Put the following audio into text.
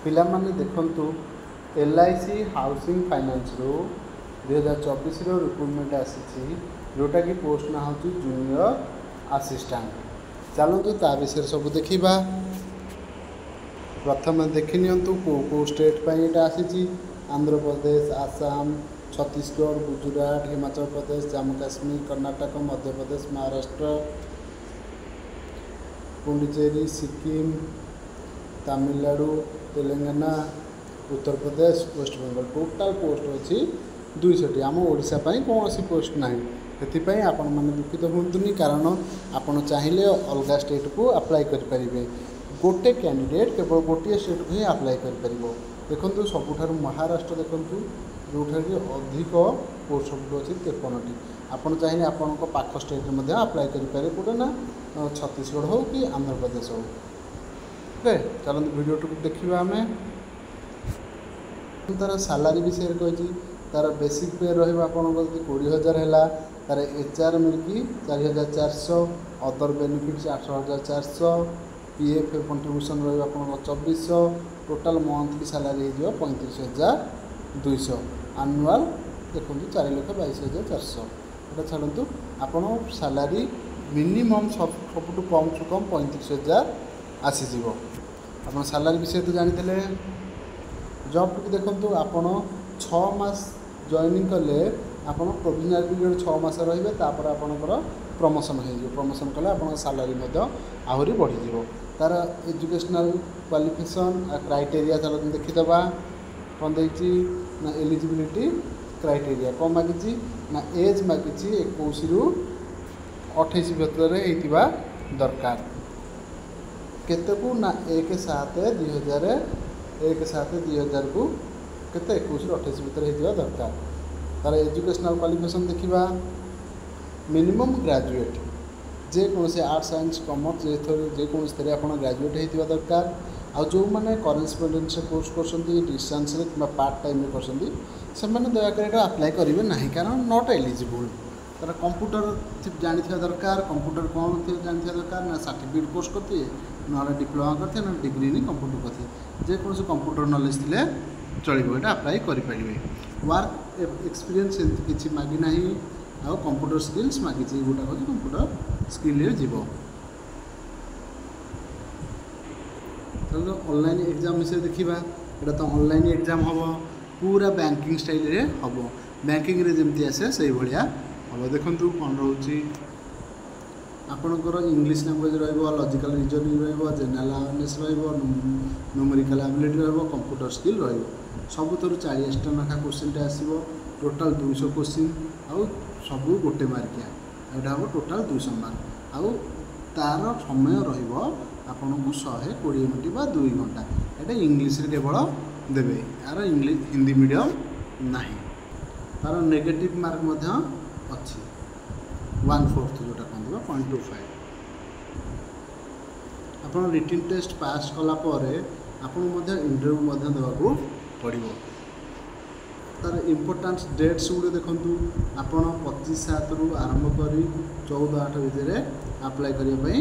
पिलामाने देखंतु LIC housing finance रो 2024 रो recruitment आसी जोटा कि पोस्ट ना हो जूनियर असिस्टेंट। चलतु ता विषय सब देखा। प्रथम देखी नियंतु को स्टेट पर आसी Andhra Pradesh, Assam, Chhattisgarh, Gujarat, Himachal Pradesh, Jammu Kashmir, Karnataka, Madhya Pradesh, Maharashtra, Puducherry, Sikkim, Tamil Nadu, Telangana, Uttar Pradesh, waste Bengal. Total post अच्छी 200। आम ओडिशा कौन सी पोस्ट ना से आपण मैंने दुखित हूँ कारण आपड़ चाहिए अलग स्टेट को अप्लाई करें। गोटे कैंडिडेट केवल गोटे स्टेट को ही अप्लाई कर। देखो सबुठ महाराष्ट्र देखूँ जोठार अधिक पोस्ट सब अच्छी 53टी। आपड़ चाहिए आपण पाख स्टेट में अप्लाई करेंगे कौटे ना छत्तीसगढ़ हो कि आंध्र प्रदेश हो। ओके चलते वीडियो देखा आम तार सालारी विषय कही तार बेसिक पे रहा 20,000 है। तार HR मिलकी 4,400, अदर बेनिफिट्स 18,400, PF कंट्रीब्यूशन रहा 2400, टोटाल मंथली सालारी हो 35,200, आनुआल देखो 4,22,400। ये छाड़ू आपण सालारी मिनिमम सबुठ कम से कम 35,000 आसीज। आप सालारी विषय तो जानी जॉब को देखो आपण 6 मास जॉइनिंग कले आप प्रोविजनल पीरियड 6 मास रे आपणकर प्रमोशन हो। प्रमोशन कले आप सालारी आहरी बढ़ीज। तार एजुकेशनल क्वालिफिकेशन क्राइटेरिया चलो देखीदे कौन देखी ना एलिजिबिलिटी क्राइटेरिया कौन मागिची ना एज मागिची 21 ରୁ 28 भितर होइतिबा दरकार। केते को ना 1/7/2000 को केते 21 ରୁ 28 भितर होइतिबा दरकार। तार एजुकेशनल क्वालिफिकेशन देखा मिनिमम ग्रेजुएट जे कौन से आर्ट्स साइंस कॉमर्स जेकोसी तरह आप ग्रेजुएट होइतिबा दरकार। आ जो मैंने करेस्पोंडेंस कोर्स कर डिस्टेंस कि पार्ट टाइम कर दयाकर अप्लाई करेंगे ना कारण नॉट एलिजिबल। तार कंप्यूटर जानी दरकार। कंप्यूटर कौन जानी दरकार ना सर्टिफिकेट कोर्स करते ना डिप्लोमा करते ना डिग्री नहीं कंप्यूटर करते जेकोसी कंप्यूटर नॉलेज थे चलो ये अप्लाई करेंगे। वर्क एक्सपीरियंस किसी मागिना आ कंप्यूटर स्किल्स मागी गोटा हूँ कंप्यूटर स्किल जीव। चलो ऑनलाइन एग्जाम विषय देखा। यहाँ तो ऑनलाइन एग्जाम हम पूरा बैंकिंग स्टाइल रे हम बैंकिंग रे जमती आसे से भाया हम। देखो कौन रोचे आपणकर English language logical reasoning general awareness numerical ability computer skill सबुतर 40टा लेखा क्वेश्चन आसो। टोटाल 200 क्वेश्चन आउ सब गोटे मार्किया यहाँ हम टोटाल 200 मार्क आउ तार समय आपन को 120 मिनट बा 2 घंटा। ये इंग्लिश केवल देवे यार इंग्लिश हिंदी मीडियम ना। तार नेगेटिव मार्क अच्छी 1/4 जोटा कहते 0.25। आप रिटन टेस्ट पास कलापर आपन इंटरव्यू देवाक पड़ो। तार इम्पोर्टान्स डेट्स गुड़े देखूँ आप 25/7 रू आरंभ कर 14/8 भितर अप्लाई करने